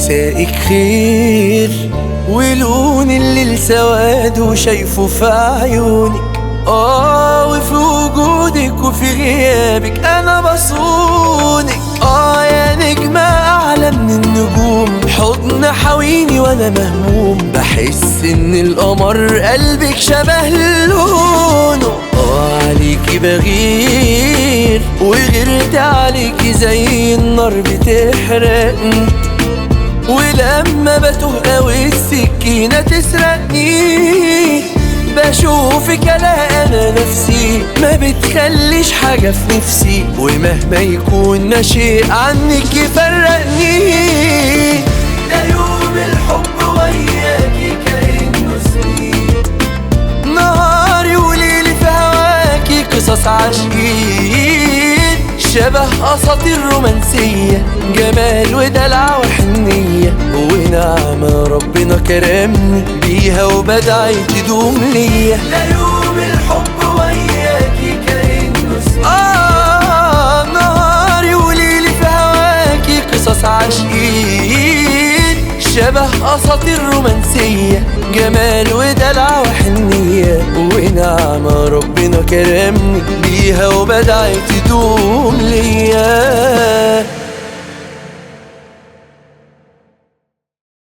مسائك خير ولون الليل سواد وشايفه في عيونك. وفي وجودك وفي غيابك انا بصونك. يا نجمة اعلى من النجوم، حضن حويني وانا مهموم. بحس ان القمر قلبك شبه لونه. عليكي بغير وغيرت عليكي زي النار بتحرقني. ولما بتوه قوي السكينة تسرقني، بشوفك الاقي انا نفسي ما بتخليش حاجة في نفسي. ومهما يكون ماشي عنك يفرقني. ده يوم الحب وياكي كأنه سنين، نهاري وليلي في هواكي قصص عاشقين. شبه اساطير رومانسية، جمال ودلع وحنية ونعمة ربنا كرمني بيها وبدعي تدوم ليا. ده يوم الحب وياكي كأنه سنين، نهاري وليلي في هواكي قصص عاشقين. شبه اساطير رومانسية، جمال ودلع وحنية ونعمة ربنا كرمني بيها وبدعي تدوم ليا.